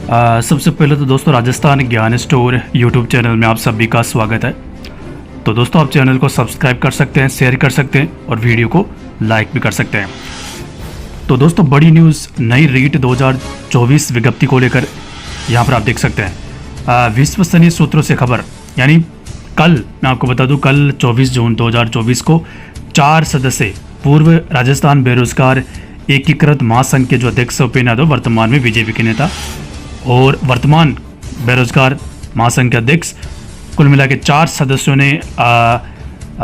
सबसे पहले तो दोस्तों राजस्थान ज्ञान स्टोर यूट्यूब चैनल में आप सभी का स्वागत है। तो दोस्तों आप चैनल को सब्सक्राइब कर सकते हैं, शेयर कर सकते हैं और वीडियो को लाइक भी कर सकते हैं। तो दोस्तों बड़ी न्यूज़, नई रीट 2024 विज्ञप्ति को लेकर यहाँ पर आप देख सकते हैं। विश्वसनीय सूत्रों से खबर, यानी कल मैं आपको बता दूं, कल 24 जून 2024 को 4 सदस्य पूर्व राजस्थान बेरोजगार एकीकृत महासंघ के जो अध्यक्ष उपेन्द्र यादव, वर्तमान में बीजेपी के नेता और वर्तमान बेरोजगार महासंघ के अध्यक्ष, कुल मिला के 4 सदस्यों ने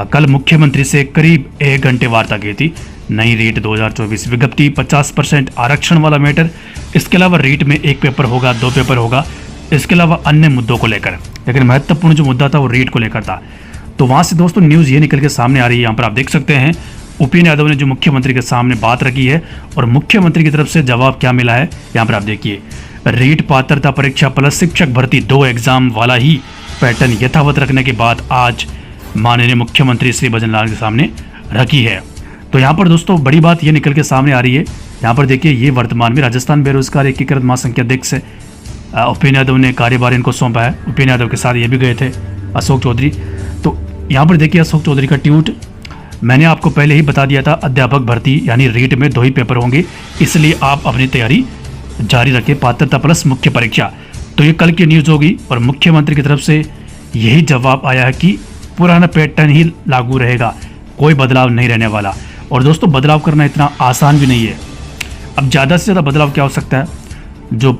कल मुख्यमंत्री से करीब 1 घंटे वार्ता की थी। नई रीट 2024 विज्ञप्ति, 50% आरक्षण वाला मैटर, इसके अलावा रीट में 1 पेपर होगा, 2 पेपर होगा, इसके अलावा अन्य मुद्दों को लेकर। लेकिन महत्वपूर्ण जो मुद्दा था वो रीट को लेकर था। तो वहाँ से दोस्तों न्यूज़ ये निकल के सामने आ रही है, यहाँ पर आप देख सकते हैं उपेन्द्र यादव ने जो मुख्यमंत्री के सामने बात रखी है और मुख्यमंत्री की तरफ से जवाब क्या मिला है, यहाँ पर आप देखिए। रीट पात्रता परीक्षा प्लस शिक्षक भर्ती 2 एग्जाम वाला ही पैटर्न यथावत रखने की बात आज माननीय मुख्यमंत्री श्री भजन लाल के सामने रखी है। तो यहाँ पर दोस्तों बड़ी बात ये निकल के सामने आ रही है। यहाँ पर देखिए, ये वर्तमान में राजस्थान बेरोजगार एकीकृत महासंघ के अध्यक्ष उपेन्द्र यादव ने कार्यभार इनको सौंपा है। उपेन्द्र यादव के साथ ये भी गए थे अशोक चौधरी। तो यहाँ पर देखिए अशोक चौधरी का ट्वीट, मैंने आपको पहले ही बता दिया था अध्यापक भर्ती यानी रीट में 2 ही पेपर होंगे, इसलिए आप अपनी तैयारी जारी रखें, पात्रता प्लस मुख्य परीक्षा। तो ये कल की न्यूज़ होगी और मुख्यमंत्री की तरफ से यही जवाब आया है कि पुराना पैटर्न ही लागू रहेगा, कोई बदलाव नहीं रहने वाला। और दोस्तों बदलाव करना इतना आसान भी नहीं है। अब ज़्यादा से ज़्यादा बदलाव क्या हो सकता है, जो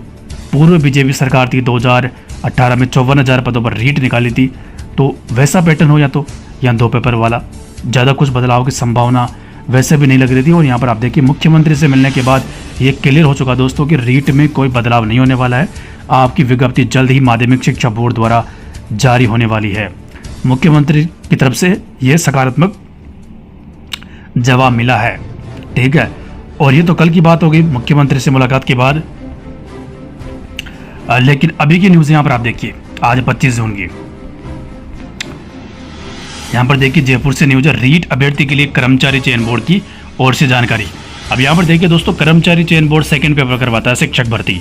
पूर्व बीजेपी सरकार थी 2018 में 54,000 पदों पर रीट निकाली थी, तो वैसा पैटर्न हो या 2 पेपर वाला। ज़्यादा कुछ बदलाव की संभावना वैसे भी नहीं लग रही थी। और यहाँ पर आप देखिए मुख्यमंत्री से मिलने के बाद ये क्लियर हो चुका दोस्तों कि रीट में कोई बदलाव नहीं होने वाला है। आपकी विज्ञप्ति जल्द ही माध्यमिक शिक्षा बोर्ड द्वारा जारी होने वाली है। मुख्यमंत्री की तरफ से ये सकारात्मक जवाब मिला है, ठीक है। और ये तो कल की बात हो गई मुख्यमंत्री से मुलाकात के बाद। लेकिन अभी की न्यूज़ यहाँ पर आप देखिए, आज 25 जून की, यहाँ पर देखिए जयपुर से न्यूज़ है, रीट अभ्यर्थी के लिए कर्मचारी चयन बोर्ड की ओर से जानकारी। अब यहाँ पर देखिए दोस्तों, कर्मचारी चयन बोर्ड सेकंड पेपर करवाता है शिक्षक भर्ती,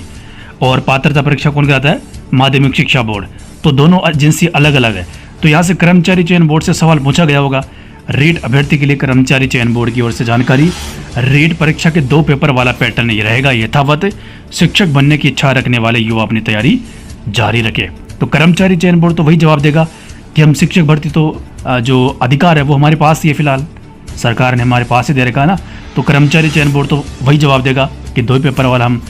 और पात्रता परीक्षा कौन कराता है, माध्यमिक शिक्षा बोर्ड। तो दोनों एजेंसी अलग अलग है। तो यहाँ से कर्मचारी चयन बोर्ड से सवाल पूछा गया होगा। रीट अभ्यर्थी के लिए कर्मचारी चयन बोर्ड की ओर से जानकारी, रीट परीक्षा के 2 पेपर वाला पैटर्न ये रहेगा यथावत। शिक्षक बनने की इच्छा रखने वाले युवा अपनी तैयारी जारी रखे। तो कर्मचारी चयन बोर्ड तो वही जवाब देगा कि हम शिक्षक भर्ती, तो जो अधिकार है वो हमारे पास ही है, फिलहाल सरकार ने हमारे पास ही दे रखा है ना। तो कर्मचारी चयन बोर्ड तो वही जवाब देगा कि 2 पेपर वाला हम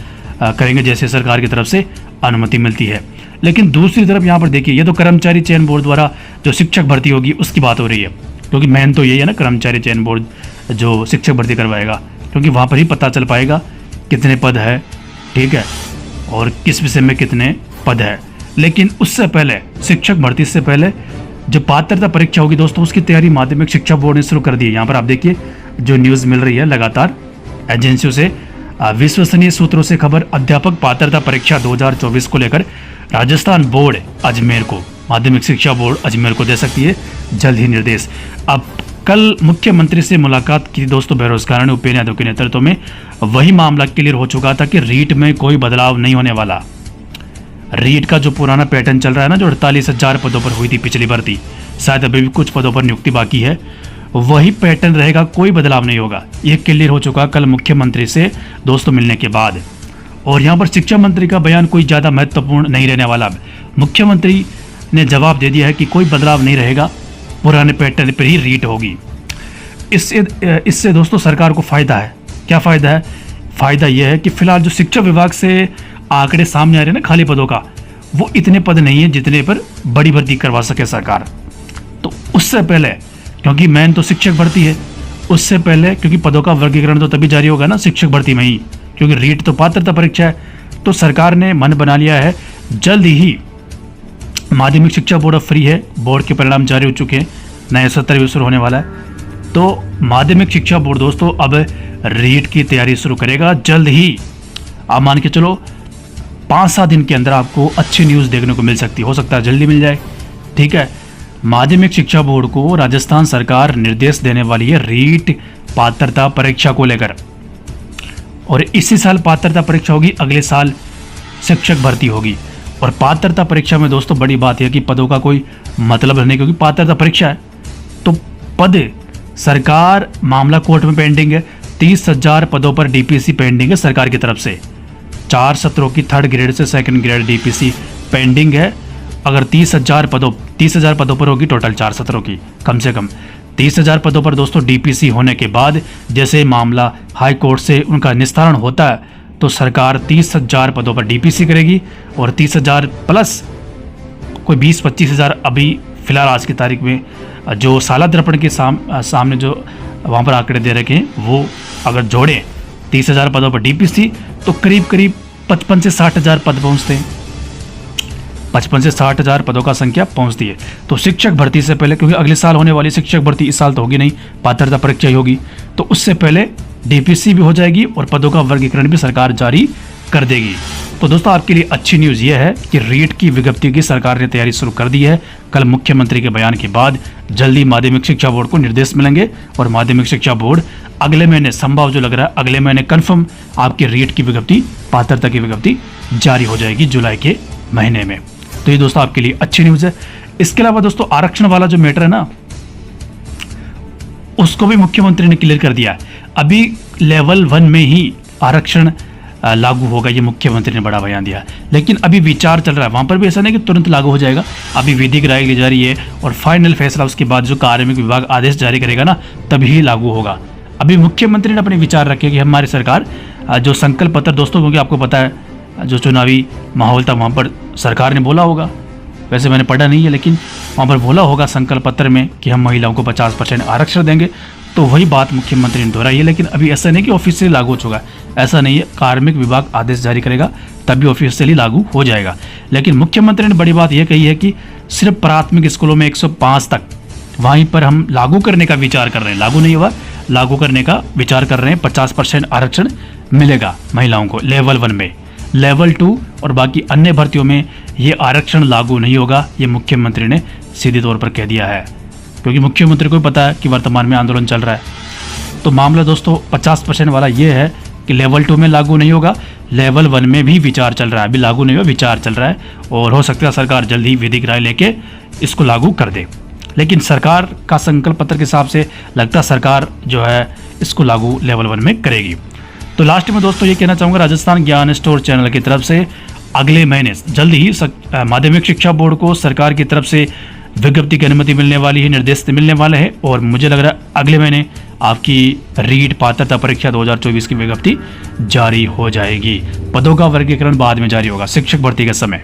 करेंगे, जैसे सरकार की तरफ से अनुमति मिलती है। लेकिन दूसरी तरफ यहाँ पर देखिए, ये तो कर्मचारी चयन बोर्ड द्वारा जो शिक्षक भर्ती होगी उसकी बात हो रही है, क्योंकि मेन तो यही है ना, कर्मचारी चयन बोर्ड जो शिक्षक भर्ती करवाएगा, क्योंकि वहाँ पर ही पता चल पाएगा कितने पद है, ठीक है, और किस विषय में कितने पद है। लेकिन उससे पहले, शिक्षक भर्ती से पहले जो पात्रता परीक्षा होगी दोस्तों, उसकी तैयारी माध्यमिक शिक्षा बोर्ड ने शुरू कर दी है। यहाँ पर आप देखिए जो न्यूज़ मिल रही है लगातार एजेंसियों से, विश्वसनीय सूत्रों से खबर, अध्यापक पात्रता परीक्षा 2024 को लेकर राजस्थान बोर्ड अजमेर को, माध्यमिक शिक्षा बोर्ड अजमेर को दे सकती है जल्द ही निर्देश। अब कल मुख्यमंत्री से मुलाकात की दोस्तों बेरोजगार ने उपेन्द्र यादव के नेतृत्व में, वही मामला क्लियर हो चुका था कि रीट में कोई बदलाव नहीं होने वाला। रीट का जो पुराना पैटर्न चल रहा है ना, जो 48,000 पदों पर हुई थी पिछली भर्ती, शायद अभी भी कुछ पदों पर नियुक्ति बाकी है, वही पैटर्न रहेगा, कोई बदलाव नहीं होगा। ये क्लियर हो चुका कल मुख्यमंत्री से दोस्तों मिलने के बाद। और यहाँ पर शिक्षा मंत्री का बयान कोई ज़्यादा महत्वपूर्ण नहीं रहने वाला। मुख्यमंत्री ने जवाब दे दिया है कि कोई बदलाव नहीं रहेगा, पुराने पैटर्न पर ही रीट होगी। इससे दोस्तों सरकार को फ़ायदा है। क्या फ़ायदा है? फ़ायदा यह है कि फिलहाल जो शिक्षा विभाग से आंकड़े सामने आ रहे हैं ना खाली पदों का, वो इतने पद नहीं है जितने पर बड़ी भर्ती करवा सके सरकार। तो उससे पहले, क्योंकि मेन तो शिक्षक भर्ती है, उससे पहले क्योंकि पदों का वर्गीकरण तो तभी जारी होगा ना शिक्षक भर्ती में ही, क्योंकि रीट तो पात्रता परीक्षा है। तो सरकार ने मन बना लिया है, जल्द ही माध्यमिक शिक्षा बोर्ड अब फ्री है, बोर्ड के परिणाम जारी हो चुके हैं, नए सत्र भी शुरू होने वाला है। तो माध्यमिक शिक्षा बोर्ड दोस्तों अब रीट की तैयारी शुरू करेगा जल्द ही। आप मान के चलो 5-7 दिन के अंदर आपको अच्छी न्यूज़ देखने को मिल सकती है, हो सकता है जल्दी मिल जाए, ठीक है। माध्यमिक शिक्षा बोर्ड को राजस्थान सरकार निर्देश देने वाली है रीट पात्रता परीक्षा को लेकर, और इसी साल पात्रता परीक्षा होगी, अगले साल शिक्षक भर्ती होगी। और पात्रता परीक्षा में दोस्तों बड़ी बात यह कि पदों का कोई मतलब नहीं, क्योंकि पात्रता परीक्षा है तो पद सरकार, मामला कोर्ट में पेंडिंग है। 30,000 पदों पर डीपीसी पेंडिंग है सरकार की तरफ से। 4 सत्रों की थर्ड ग्रेड से सेकंड ग्रेड डीपीसी पेंडिंग है। अगर 30,000 पदों पर होगी टोटल 4 सत्रों की, कम से कम 30,000 पदों पर दोस्तों डीपीसी होने के बाद जैसे मामला हाई कोर्ट से उनका निस्तारण होता है तो सरकार 30,000 पदों पर डीपीसी करेगी। और 30,000 प्लस कोई 20-25,000 अभी फिलहाल आज की तारीख में जो साला दर्पण के सामने जो वहाँ पर आंकड़े दे रखे हैं वो अगर जोड़ें 30,000 पदों पर डीपीसी तो करीब 55 से 60,000 पद पहुँचते हैं। 55 से 60,000 पदों का संख्या पहुँचती है। तो शिक्षक भर्ती से पहले, क्योंकि अगले साल होने वाली शिक्षक भर्ती इस साल तो होगी नहीं, पात्रता परीक्षा ही होगी, तो उससे पहले डीपीसी भी हो जाएगी और पदों का वर्गीकरण भी सरकार जारी कर देगी। तो दोस्तों आपके लिए अच्छी न्यूज़ ये है कि रीट की विज्ञप्ति की सरकार ने तैयारी शुरू कर दी है। कल मुख्यमंत्री के बयान के बाद जल्दी माध्यमिक शिक्षा बोर्ड को निर्देश मिलेंगे और माध्यमिक शिक्षा बोर्ड अगले महीने, संभव जो लग रहा है अगले महीने कन्फर्म आपकी रीट की विज्ञप्ति, पात्रता की विज्ञप्ति जारी हो जाएगी जुलाई के महीने में। तो ये दोस्तों आपके लिए अच्छी न्यूज़ है। इसके अलावा दोस्तों आरक्षण वाला जो मैटर है ना, उसको भी मुख्यमंत्री ने क्लियर कर दिया। अभी लेवल 1 में ही आरक्षण लागू होगा, ये मुख्यमंत्री ने बड़ा बयान दिया। लेकिन अभी विचार चल रहा है, वहाँ पर भी ऐसा नहीं कि तुरंत लागू हो जाएगा, अभी विधिक राय ली जा रही है और फाइनल फैसला उसके बाद जो कार्मिक विभाग आदेश जारी करेगा ना तभी लागू होगा। अभी मुख्यमंत्री ने अपने विचार रखे कि हमारी सरकार जो संकल्प पत्र दोस्तों, क्योंकि आपको पता है जो चुनावी माहौल था वहाँ पर सरकार ने बोला होगा, वैसे मैंने पढ़ा नहीं है लेकिन वहाँ पर बोला होगा संकल्प पत्र में कि हम महिलाओं को 50% आरक्षण देंगे, तो वही बात मुख्यमंत्री ने दोहराई है। लेकिन अभी ऐसा नहीं कि ऑफिशियली लागू हो चुका है, ऐसा नहीं है, कार्मिक विभाग आदेश जारी करेगा तभी ऑफिशियली लागू हो जाएगा। लेकिन मुख्यमंत्री ने बड़ी बात यह कही है कि सिर्फ प्राथमिक स्कूलों में 105 तक वहीं पर हम लागू करने का विचार कर रहे हैं, लागू नहीं हुआ, लागू करने का विचार कर रहे हैं। 50% आरक्षण मिलेगा महिलाओं को लेवल 1 में। लेवल 2 और बाकी अन्य भर्तियों में ये आरक्षण लागू नहीं होगा, ये मुख्यमंत्री ने सीधे तौर पर कह दिया है, क्योंकि मुख्यमंत्री को भी पता है कि वर्तमान में आंदोलन चल रहा है। तो मामला दोस्तों 50% वाला ये है कि लेवल 2 में लागू नहीं होगा, लेवल 1 में भी विचार चल रहा है, अभी लागू नहीं हुआ, विचार चल रहा है और हो सकता है सरकार जल्द ही विधिक राय लेके इसको लागू कर दे। लेकिन सरकार का संकल्प पत्र के हिसाब से लगता है सरकार जो है इसको लागू लेवल 1 में करेगी। तो लास्ट में दोस्तों ये कहना चाहूँगा, राजस्थान ज्ञान स्टोर चैनल की तरफ से अगले महीने जल्द ही माध्यमिक शिक्षा बोर्ड को सरकार की तरफ से विज्ञप्ति की अनुमति मिलने वाली है, निर्देश मिलने वाले हैं और मुझे लग रहा है अगले महीने आपकी रीट पात्रता परीक्षा 2024 की विज्ञप्ति जारी हो जाएगी। पदों का वर्गीकरण बाद में जारी होगा शिक्षक भर्ती के समय।